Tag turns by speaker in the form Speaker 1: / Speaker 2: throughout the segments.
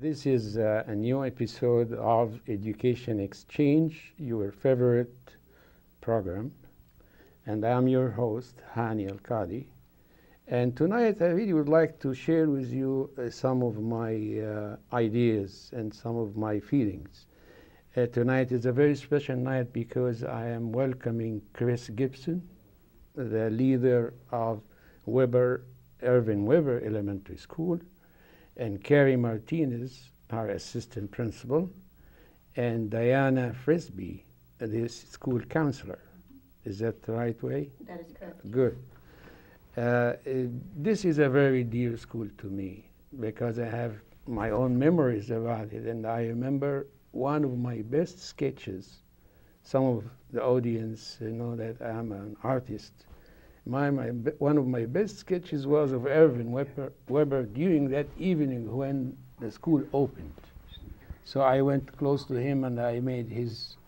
Speaker 1: This is a new episode of Education Exchange, your favorite program. And I'm your host, Hani Al-Qadi. And tonight I really would like to share with you some of my ideas and some of my feelings. Tonight is a very special night because I am welcoming Chris Gibson, the leader of Irving Weber Elementary School, and Carrie Martinez, our assistant principal, and Diana Frisbee, the school counselor. Is that the right way?
Speaker 2: That is correct.
Speaker 1: Good. This is a very dear school to me because I have my own memories about it, and I remember one of my best sketches. Some of the audience know that I'm an artist. One of my best sketches was of Irving Weber during that evening when the school opened. So I went close to him and I made his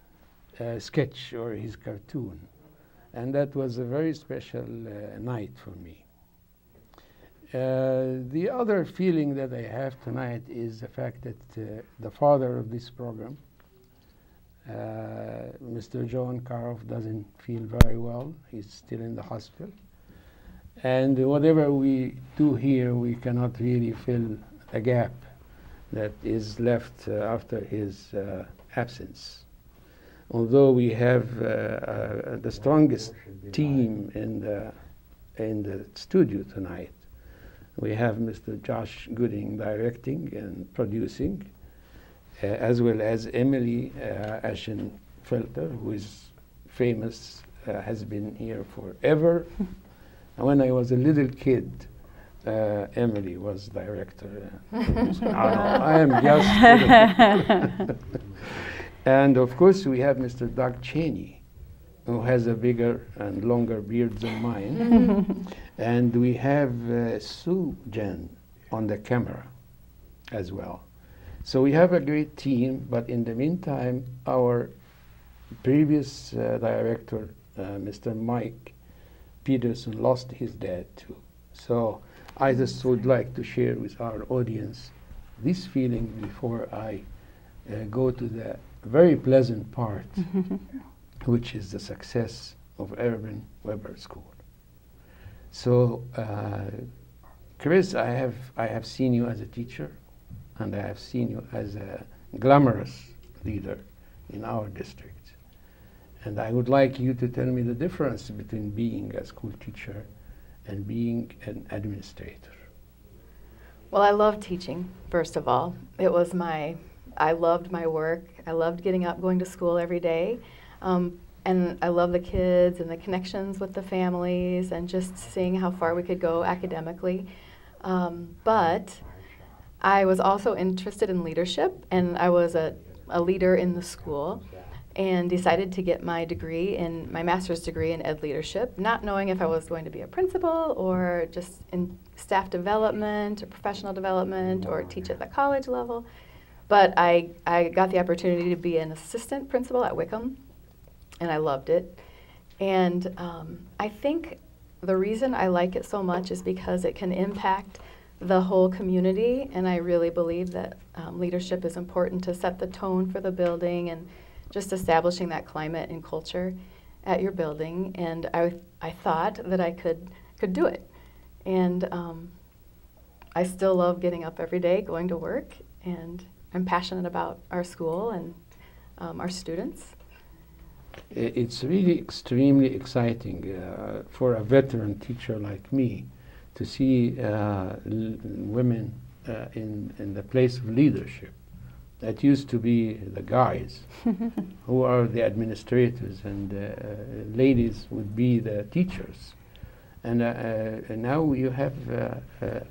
Speaker 1: sketch or his cartoon. And that was a very special night for me. The other feeling that I have tonight is the fact that the father of this program, Mr. John Karoff, doesn't feel very well. He's still in the hospital. And whatever we do here, we cannot really fill a gap that is left after his absence. Although we have the strongest team in the studio tonight. We have Mr. Josh Gooding directing and producing, as well as Emily Aschenfelter, who is famous, has been here forever. When I was a little kid, Emily was director. I am just And of course, we have Mr. Doug Cheney, who has a bigger and longer beard than mine. And we have Sue Jen on the camera as well. So we have a great team, but in the meantime, our previous director, Mr. Mike Peterson, lost his dad too. So I just would like to share with our audience this feeling before I go to the very pleasant part, which is the success of Irving Weber School. So, Chris, I have seen you as a teacher, and I have seen you as a glamorous leader in our district. And I would like you to tell me the difference between being a school teacher and being an administrator.
Speaker 2: Well, I love teaching, first of all. I loved my work. I loved getting up, going to school every day. And I love the kids and the connections with the families and just seeing how far we could go academically. But I was also interested in leadership, and I was a leader in the school and decided to get my master's degree in ed leadership, not knowing if I was going to be a principal or just in staff development or professional development or teach at the college level. But I got the opportunity to be an assistant principal at Wickham, and I loved it. And I think the reason I like it so much is because it can impact the whole community, and I really believe that leadership is important to set the tone for the building and just establishing that climate and culture at your building. And I thought that I could do it. And I still love getting up every day, going to work, and I'm passionate about our school and our students.
Speaker 1: It's really extremely exciting for a veteran teacher like me to see women in the place of leadership. That used to be the guys who are the administrators, and ladies would be the teachers. And now you have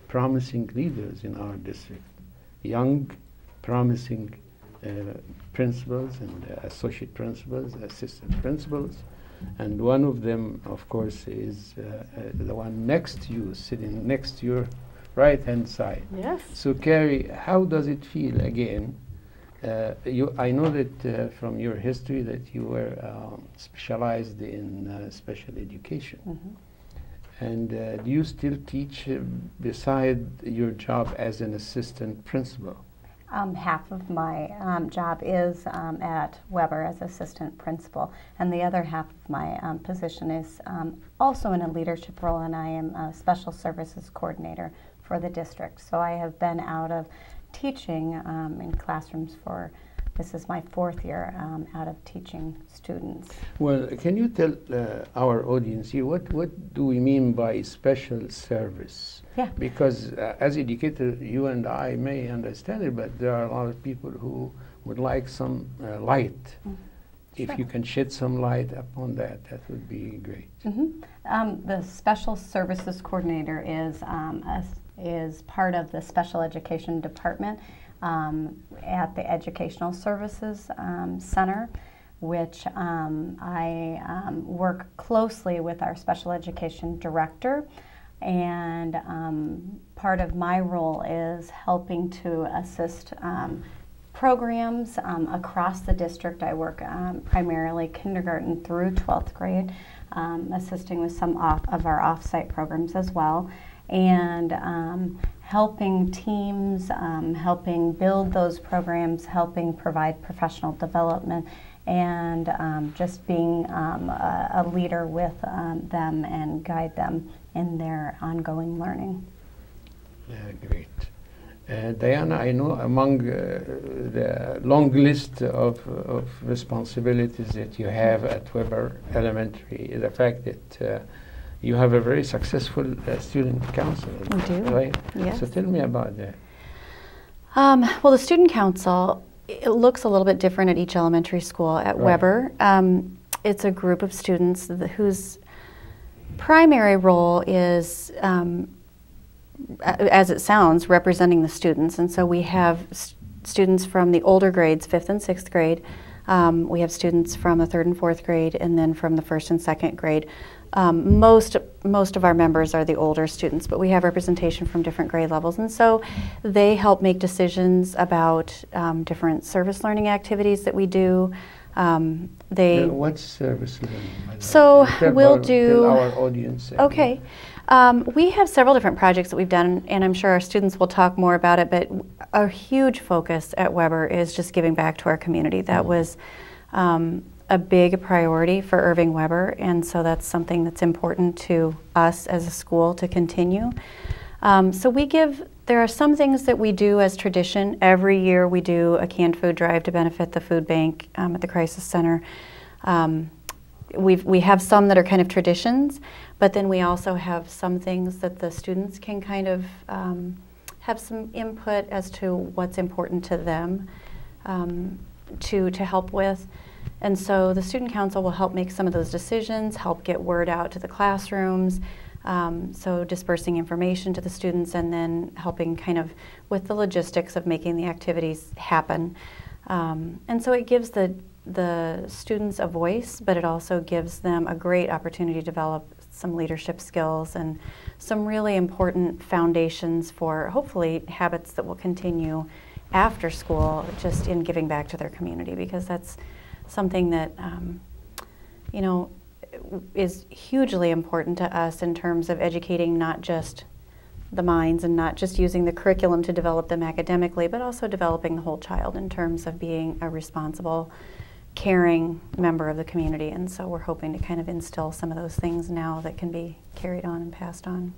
Speaker 1: promising leaders in our district, young, promising principals and associate principals, assistant principals. And one of them, of course, is the one next to you, sitting next to your right-hand side.
Speaker 2: Yes.
Speaker 1: So, Carrie, how does it feel again? I know that from your history that you were specialized in special education. And do you still teach beside your job as an assistant principal?
Speaker 3: Half of my job is at Weber as assistant principal, and the other half of my position is also in a leadership role, and I am a special services coordinator for the district. So I have been out of teaching in classrooms for, this is my 4th year out of teaching students.
Speaker 1: Well, can you tell our audience here, what do we mean by special service?
Speaker 3: Yeah.
Speaker 1: Because as educators, you and I may understand it, but there are a lot of people who would like some light. If
Speaker 3: Sure.
Speaker 1: you can shed some light upon that, that would be great.
Speaker 3: The special services coordinator is part of the special education department at the Educational Services Center, which I work closely with our special education director, and part of my role is helping to assist programs across the district. I work primarily kindergarten through 12th grade, assisting with some of our off-site programs as well, and helping teams, helping build those programs, helping provide professional development, and just being a leader with them and guide them in their ongoing learning.
Speaker 1: Great. Diana, I know among the long list of responsibilities that you have at Weber Elementary is the fact that you have a very successful student council.
Speaker 2: We do.
Speaker 1: Right?
Speaker 2: Yes.
Speaker 1: So tell me about that.
Speaker 2: Well, the student council, it looks a little bit different at each elementary school. At
Speaker 1: Right.
Speaker 2: Weber, it's a group of students whose primary role is, as it sounds, representing the students. And so we have students from the older grades, 5th and 6th grade. We have students from the 3rd and 4th grade, and then from the 1st and 2nd grade. Most of our members are the older students, but we have representation from different grade levels, and so they help make decisions about different service learning activities that we do.
Speaker 1: What service learning?
Speaker 2: So we'll do.
Speaker 1: Tell our audience.
Speaker 2: Okay. We have several different projects that we've done, and I'm sure our students will talk more about it, but a huge focus at Weber is just giving back to our community. That was a big priority for Irving Weber, and so that's something that's important to us as a school to continue. So there are some things that we do as tradition. Every year we do a canned food drive to benefit the food bank at the Crisis Center. We have some that are kind of traditions, but then we also have some things that the students can kind of have some input as to what's important to them to help with. And so the student council will help make some of those decisions, help get word out to the classrooms, so dispersing information to the students and then helping kind of with the logistics of making the activities happen. And so it gives the students a voice, but it also gives them a great opportunity to develop some leadership skills and some really important foundations for hopefully habits that will continue after school, just in giving back to their community, because that's something that you know, is hugely important to us in terms of educating not just the minds and not just using the curriculum to develop them academically, but also developing the whole child in terms of being a responsible, caring member of the community. And so we're hoping to kind of instill some of those things now that can be carried on and passed on.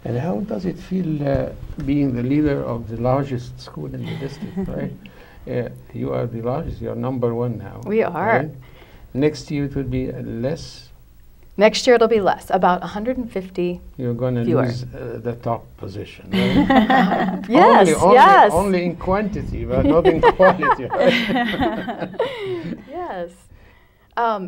Speaker 1: And how does it feel being the leader of the largest school in the district, right? You are the largest, you are #1 now.
Speaker 2: We are.
Speaker 1: Right? Next year it will be less?
Speaker 2: Next year it'll be less, about 150.
Speaker 1: You're going to
Speaker 2: fewer.
Speaker 1: lose the top position, right?
Speaker 2: Yes, yes.
Speaker 1: Only in quantity, but not in quality, right?
Speaker 2: Yes.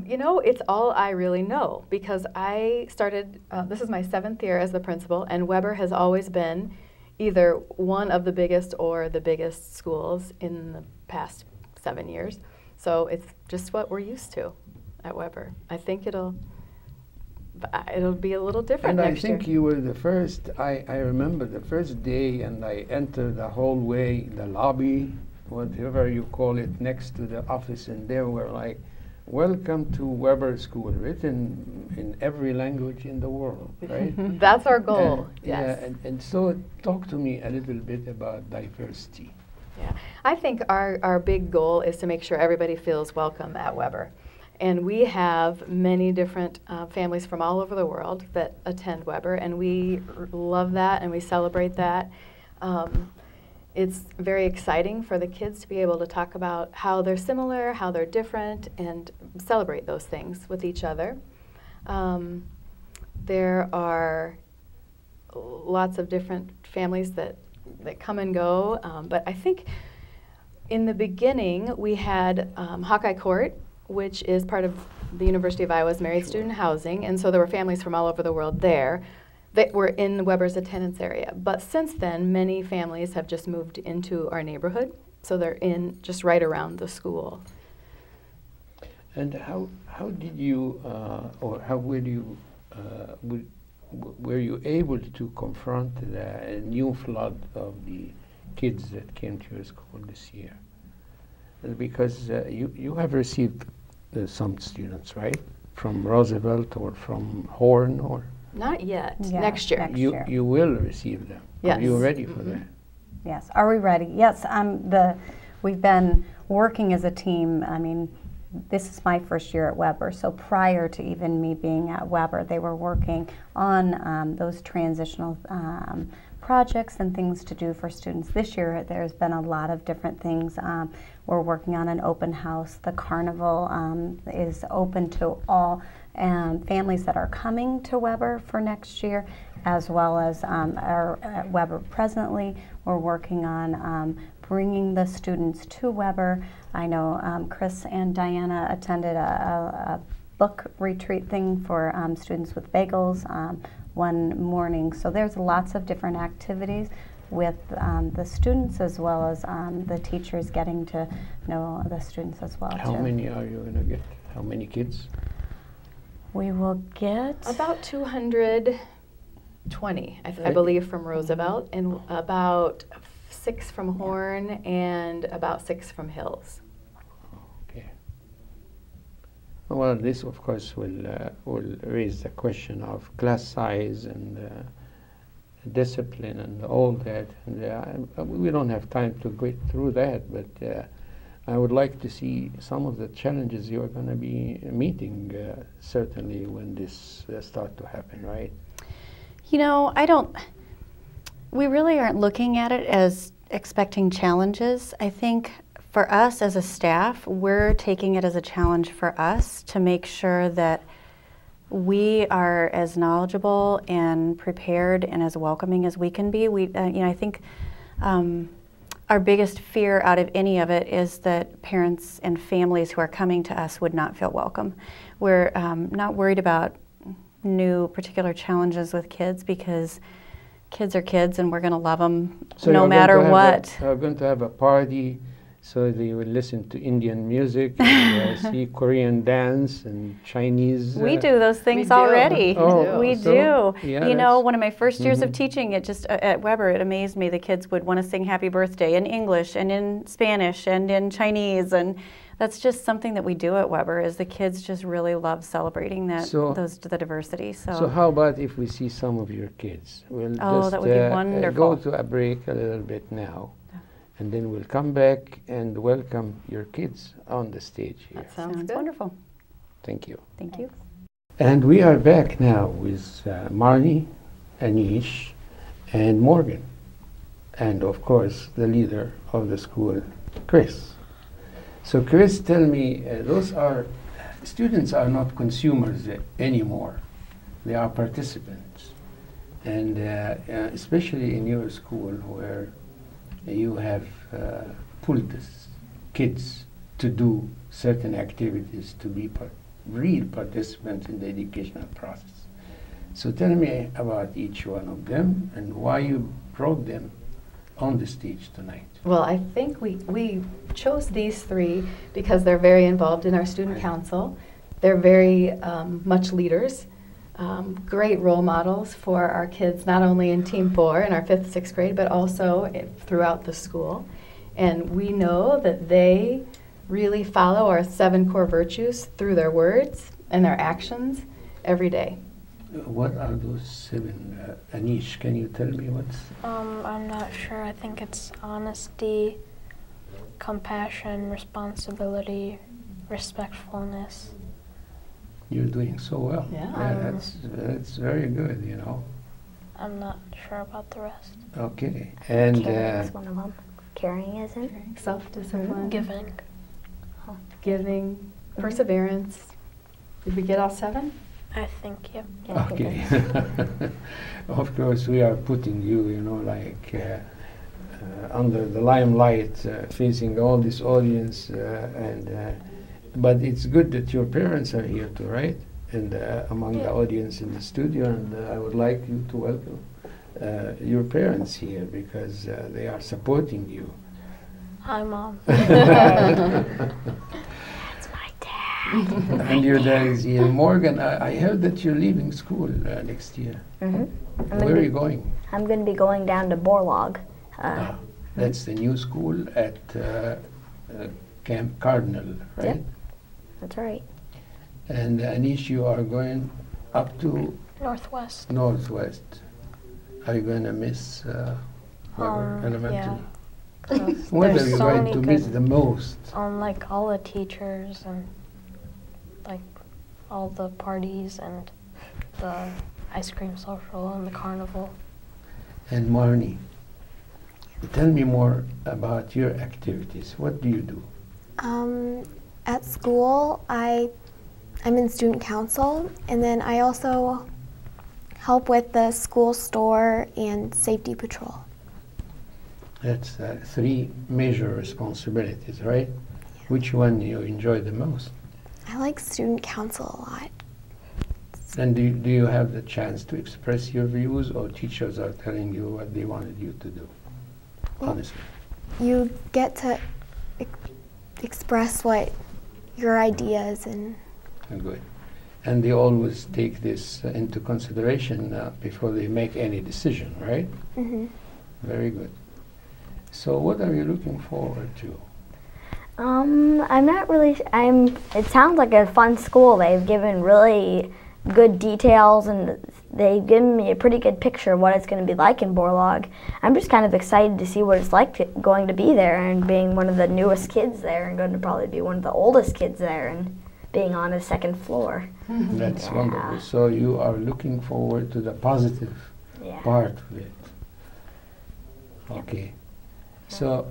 Speaker 2: You know, it's all I really know, because I started, this is my 7th year as the principal, and Weber has always been either one of the biggest or the biggest schools in the past 7 years. So it's just what we're used to at Weber. I think it'll be a little different next year.
Speaker 1: And I think you were the first, I remember the first day, and I entered the hallway, the lobby, whatever you call it, next to the office, and there were like, "Welcome to Weber School," written in every language in the world, right?
Speaker 2: That's our goal, yes.
Speaker 1: Yeah, and so talk to me a little bit about diversity.
Speaker 2: Yeah, I think our big goal is to make sure everybody feels welcome at Weber. And we have many different families from all over the world that attend Weber, and we love that and we celebrate that. It's very exciting for the kids to be able to talk about how they're similar, how they're different, and celebrate those things with each other. There are lots of different families that come and go, but I think in the beginning we had Hawkeye Court, which is part of the University of Iowa's Married Student Housing, and so there were families from all over the world there that were in Weber's attendance area. But since then, many families have just moved into our neighborhood, so they're in just right around the school.
Speaker 1: And how did you, or how will you, were you able to confront the new flood of the kids that came to your school this year? Because you have received some students, right? From Roosevelt or from Horn or?
Speaker 2: Not yet.
Speaker 3: Yeah,
Speaker 2: next year.
Speaker 1: You will receive them.
Speaker 2: Yes.
Speaker 1: Are you ready for that?
Speaker 3: Yes. Are we ready? Yes. We've been working as a team. I mean, this is my first year at Weber, so prior to even me being at Weber, they were working on those transitional projects and things to do for students. This year, there's been a lot of different things. We're working on an open house. The carnival is open to all families that are coming to Weber for next year, as well as at Weber presently. We're working on bringing the students to Weber. I know Chris and Diana attended a book retreat thing for students with bagels one morning. So there's lots of different activities with the students as well as the teachers getting to know the students as well.
Speaker 1: How many are you going to get? How many kids?
Speaker 3: We will get
Speaker 2: about 220, I believe, from Roosevelt, and about 6 from Horn, and about 6 from Hills.
Speaker 1: Okay. Well, this, of course, will raise the question of class size and discipline and all that. And we don't have time to go through that, but I would like to see some of the challenges you are going to be meeting, certainly when this starts to happen, right?
Speaker 4: You know, we really aren't looking at it as expecting challenges. I think for us as a staff, we're taking it as a challenge for us to make sure that we are as knowledgeable and prepared and as welcoming as we can be. I think our biggest fear out of any of it is that parents and families who are coming to us would not feel welcome. We're not worried about new particular challenges with kids because kids are kids and we're going to love them no matter what.
Speaker 1: We're going to have a party so they will listen to Indian music and see Korean dance and Chinese.
Speaker 4: We do those things already. We do.
Speaker 1: Yeah,
Speaker 4: you know, one of my first years of teaching, it just at Weber, it amazed me. The kids would want to sing Happy Birthday in English and in Spanish and in Chinese, and that's just something that we do at Weber. Is the kids just really love celebrating the diversity. So
Speaker 1: how about if we see some of your kids? We'll
Speaker 4: that would be wonderful.
Speaker 1: Go to a break a little bit now. And then we'll come back and welcome your kids on the stage here.
Speaker 2: That sounds good.
Speaker 4: Wonderful.
Speaker 1: Thank you.
Speaker 4: Thank you.
Speaker 1: And we are back now with Marnie, Anish, and Morgan. And of course, the leader of the school, Chris. So Chris, tell me, students are not consumers anymore. They are participants. And especially in your school where you have pulled kids to do certain activities, to be real participants in the educational process. So tell me about each one of them and why you brought them on the stage tonight.
Speaker 2: Well, I think we chose these 3 because they're very involved in our student council. They're very much leaders. Great role models for our kids, not only in Team 4 in our 5th, 6th grade, but also throughout the school. And we know that they really follow our 7 core virtues through their words and their actions every day.
Speaker 1: What are those 7? Anish, can you tell me what's?
Speaker 5: I'm not sure. I think it's honesty, compassion, responsibility, respectfulness.
Speaker 1: You're doing so well.
Speaker 2: Yeah.
Speaker 1: That's very good, you know.
Speaker 5: I'm not sure about the rest.
Speaker 1: Okay, and
Speaker 6: Caring is one of them. Caring isn't.
Speaker 2: Self-discipline.
Speaker 5: Giving.
Speaker 2: Giving. Perseverance. Did we get all 7?
Speaker 5: I think, yeah.
Speaker 6: Yeah, I think
Speaker 1: okay.
Speaker 6: that's-
Speaker 1: Of course, we are putting you, you know, like under the limelight, facing all this audience, but it's good that your parents are here too, right? And among the audience in the studio, and I would like you to welcome your parents here because they are supporting you.
Speaker 5: Hi, Mom.
Speaker 6: That's my dad.
Speaker 1: And your dad is here. Morgan, I heard that you're leaving school next year. Where are you going?
Speaker 6: I'm going to be going down to Borlaug.
Speaker 1: That's the new school at Camp Cardinal, right?
Speaker 6: Yep. That's right.
Speaker 1: And Anish, you are going up to
Speaker 5: Northwest.
Speaker 1: Northwest. Are you going to miss Weber Elementary?
Speaker 5: Yeah. 'Cause
Speaker 1: What are
Speaker 5: there's
Speaker 1: you
Speaker 5: so
Speaker 1: going
Speaker 5: many
Speaker 1: to miss
Speaker 5: good-
Speaker 1: the most?
Speaker 5: like all the teachers and like all the parties and the ice cream social and the carnival.
Speaker 1: And Marnie, tell me more about your activities. What do you do?
Speaker 7: At school, I'm in student council, and then I also help with the school store and safety patrol.
Speaker 1: That's 3 major responsibilities, right? Which one do you enjoy the most?
Speaker 7: I like student council a lot.
Speaker 1: And do you have the chance to express your views, or teachers are telling you what they wanted you to do? Honestly.
Speaker 7: You get to express what your ideas and
Speaker 1: Good. And they always take this into consideration before they make any decision, right? Very good. So what are you looking forward to?
Speaker 6: I'm not really. It sounds like a fun school. They've given really good details, and they've given me a pretty good picture of what it's going to be like in Borlaug. I'm just kind of excited to see what it's like going to be there and being one of the newest kids there, and going to probably be one of the oldest kids there, and being on the 2nd floor.
Speaker 1: That's wonderful. So you are looking forward to the positive
Speaker 6: Yeah.
Speaker 1: part of it. Okay. So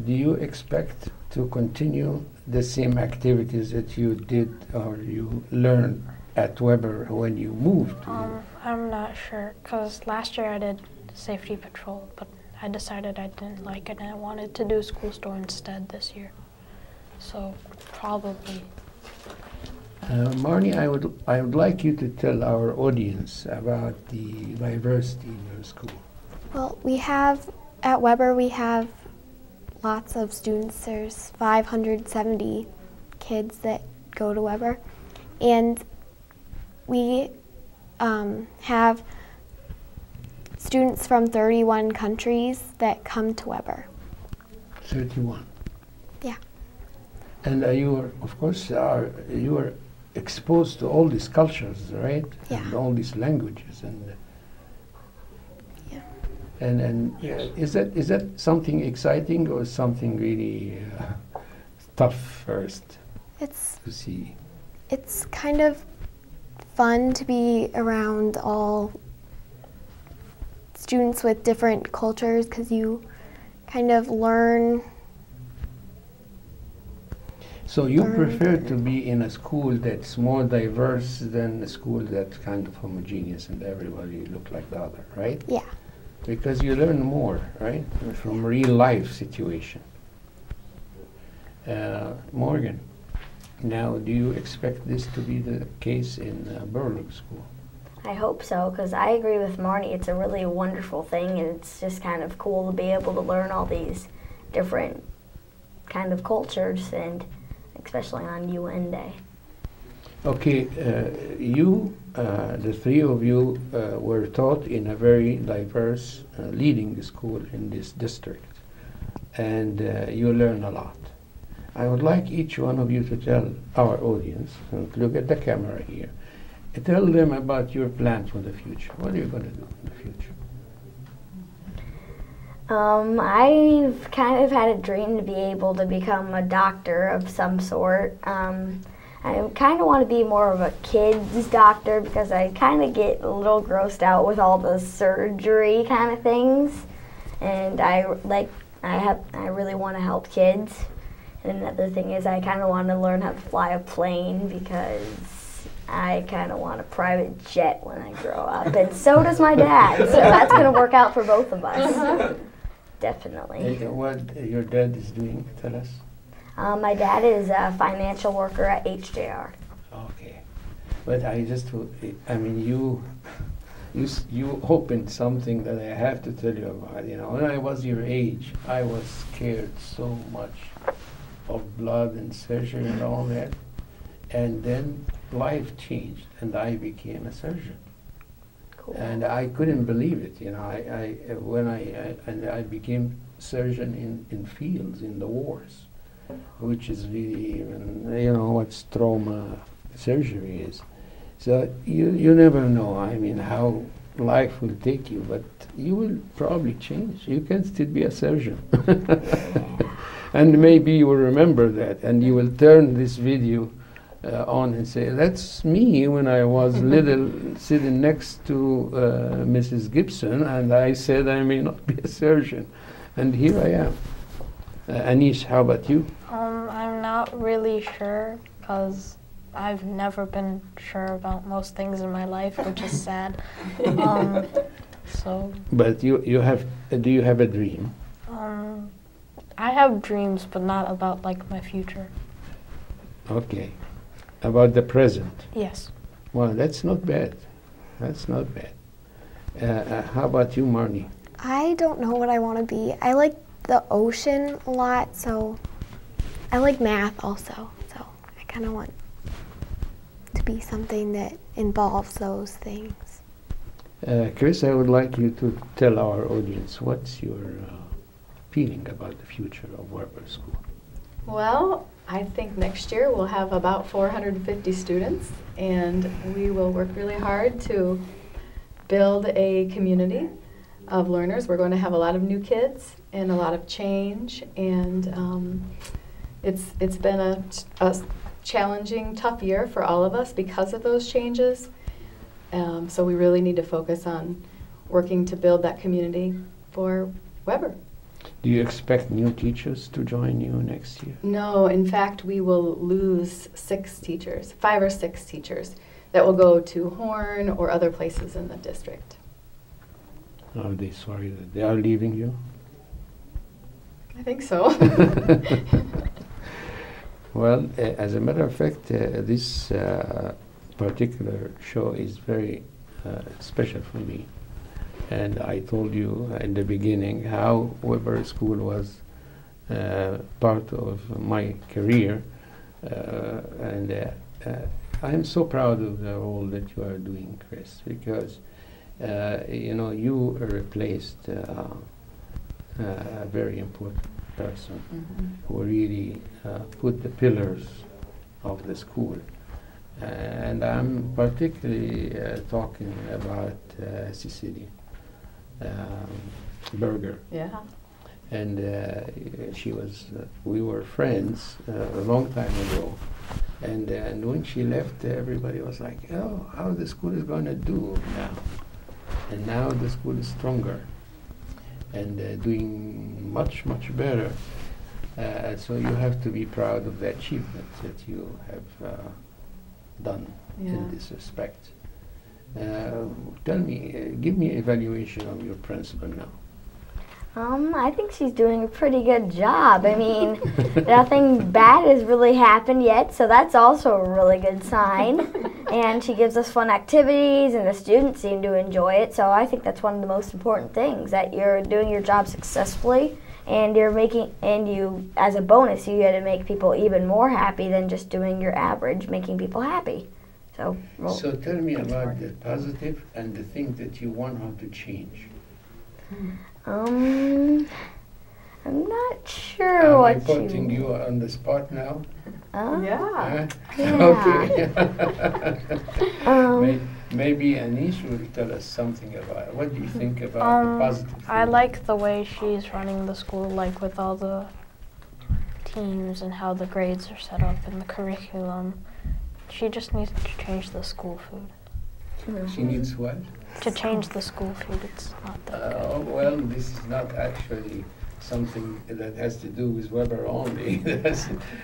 Speaker 1: do you expect to continue the same activities that you did or you learned at Weber when you moved to
Speaker 5: I'm not sure because last year I did safety patrol, but I decided I didn't like it and I wanted to do school store instead this year. So probably.
Speaker 1: Marnie, I would like you to tell our audience about the diversity in your school.
Speaker 7: well, at Weber we have lots of students. There's 570 kids that go to Weber, and we have students from 31 countries that come to Weber.
Speaker 1: 31.
Speaker 7: Yeah.
Speaker 1: And of course, you are exposed to all these cultures, right?
Speaker 7: Yeah.
Speaker 1: And all these languages, and
Speaker 7: Yeah.
Speaker 1: and is that something exciting or something really tough first to see?
Speaker 7: It's kind of fun to be around all students with different cultures because you kind of learn.
Speaker 1: So you prefer to be in a school that's more diverse than a school that's kind of homogeneous and everybody look like the other, right?
Speaker 7: Yeah.
Speaker 1: Because you learn more, right, from real life situation. Morgan, now do you expect this to be the case in Burlock School?
Speaker 6: I hope so, because I agree with Marnie. It's a really wonderful thing, and it's just kind of cool to be able to learn all these different kind of cultures, and especially on UN Day.
Speaker 1: Okay, the 3 of you were taught in a very diverse, leading the school in this district, and you learn a lot. I would like each one of you to tell our audience, and look at the camera here, tell them about your plans for the future. What are you going to do in the future?
Speaker 6: I've kind of had a dream to be able to become a doctor of some sort. I kind of want to be more of a kid's doctor because I kind of get a little grossed out with all the surgery kind of things, and I really want to help kids. And another thing is I kind of want to learn how to fly a plane because I kind of want a private jet when I grow up, and so does my dad. So that's going to work out for both of us. Definitely.
Speaker 1: What your dad is doing, tell us.
Speaker 6: My dad is a financial worker at HJR.
Speaker 1: Okay. But I mean, you opened something that I have to tell you about. You know, when I was your age, I was scared so much of blood and surgery and all that. And then life changed and I became a surgeon.
Speaker 6: Cool.
Speaker 1: And I couldn't believe it, you know. When I became surgeon in fields, in the wars, which is really, you know, what trauma surgery is. So you never know, I mean, how life will take you, but you will probably change. You can still be a surgeon. And maybe you will remember that, and you will turn this video on and say, that's me when I was little, sitting next to Mrs. Gibson, and I said I may not be a surgeon. And here I am. Anish, how about you?
Speaker 5: I'm not really sure because I've never been sure about most things in my life, which is sad. So.
Speaker 1: But you have, do you have a dream?
Speaker 5: I have dreams, but not about like my future.
Speaker 1: Okay. About the present?
Speaker 5: Yes.
Speaker 1: Well, that's not bad. That's not bad. How about you, Marnie?
Speaker 7: I don't know what I want to be. I like the ocean a lot, so I like math also. So I kind of want to be something that involves those things.
Speaker 1: Chris, I would like you to tell our audience what's your feeling about the future of Weber School.
Speaker 2: Well, I think next year we'll have about 450 students, and we will work really hard to build a community of learners. We're going to have a lot of new kids and a lot of change, and it's been a challenging, tough year for all of us because of those changes. So we really need to focus on working to build that community for Weber.
Speaker 1: Do you expect new teachers to join you next year?
Speaker 2: No, in fact, we will lose 5 or 6 teachers that will go to Horn or other places in the district.
Speaker 1: Are they sorry that they are leaving you?
Speaker 2: I think so.
Speaker 1: Well, as a matter of fact, this particular show is very special for me. And I told you in the beginning how Weber School was part of my career. And I'm so proud of the role that you are doing, Chris, because you know, you replaced a very important person who really put the pillars of the school. And I'm particularly talking about Cecilia Berger.
Speaker 2: Yeah.
Speaker 1: And she was, we were friends a long time ago. And when she left, everybody was like, oh, how the school is going to do now. And now the school is stronger and doing much, much better. So you have to be proud of the achievements that you have done in this respect. Tell me, give me an evaluation of your principal now.
Speaker 6: I think she's doing a pretty good job. I mean, nothing bad has really happened yet, so that's also a really good sign. And she gives us fun activities, and the students seem to enjoy it. So I think that's one of the most important things, that you're doing your job successfully, and you, as a bonus, you get to make people even more happy than just doing your average, making people happy. So
Speaker 1: tell me about the positive and the thing that you want her to change.
Speaker 6: I'm not sure what
Speaker 1: I'm putting you on the spot now.
Speaker 2: Yeah.
Speaker 6: Yeah.
Speaker 1: Okay. Maybe Anish will tell us something about it. What do you think about the positive
Speaker 5: I
Speaker 1: feedback?
Speaker 5: like the way she's running the school, like with all the teams and how the grades are set up and the curriculum. She just needs to change the school food.
Speaker 1: She needs what?
Speaker 5: To change the school food, it's not that good.
Speaker 1: Well, this is not actually something that has to do with Weber only.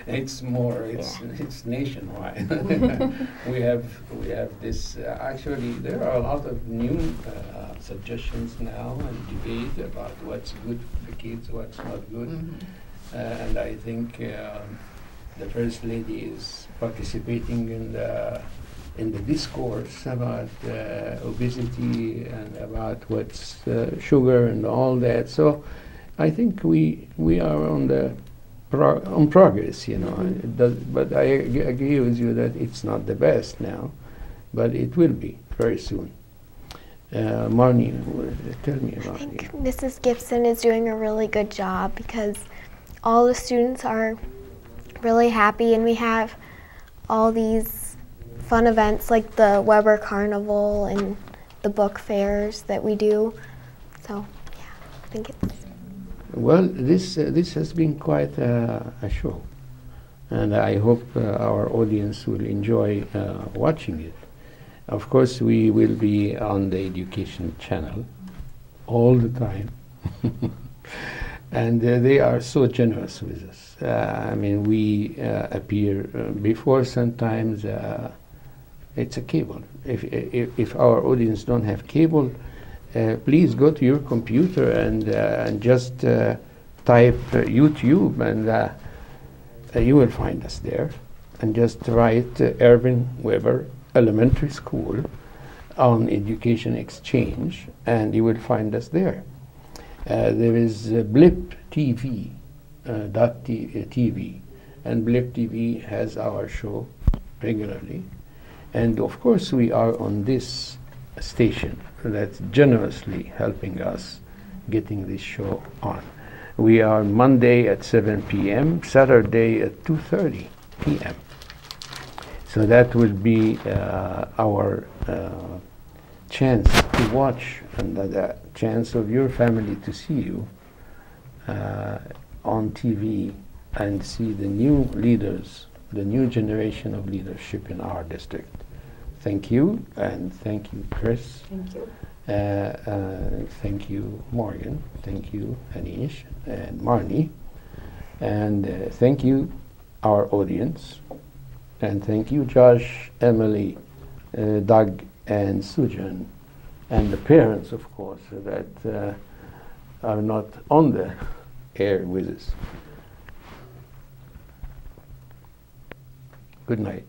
Speaker 1: It's more, it's nationwide. we have this. Actually, there are a lot of new suggestions now and debate about what's good for the kids, what's not good, and I think the First Lady is participating in the discourse about obesity and about what's sugar and all that. So I think we are on progress, you know. It does, but I agree with you that it's not the best now, but it will be very soon. Marnie, tell me about it.
Speaker 7: I think Mrs. Gibson is doing a really good job because all the students are really happy, and we have all these fun events like the Weber Carnival and the book fairs that we do. So yeah, I think it's.
Speaker 1: Well, this has been quite a show, and I hope our audience will enjoy watching it. Of course, we will be on the Education Channel all the time, and they are so generous with us. I mean, we appear before sometimes. It's a cable. If our audience don't have cable, please go to your computer and just type YouTube, and you will find us there. And just write Irving Weber Elementary School on Education Exchange, and you will find us there. There is Blip TV, .tv, and Blip TV has our show regularly. And of course, we are on this station that's generously helping us getting this show on. We are Monday at 7 p.m., Saturday at 2:30 p.m. So that will be our chance to watch, and the chance of your family to see you on TV and see the new leaders, the new generation of leadership in our district. Thank you, and thank you, Chris.
Speaker 2: Thank you.
Speaker 1: Thank you, Morgan. Thank you, Anish and Marnie. And thank you, our audience. And thank you, Josh, Emily, Doug, and Sujan, and the parents, of course, that are not on the air with us. Good night.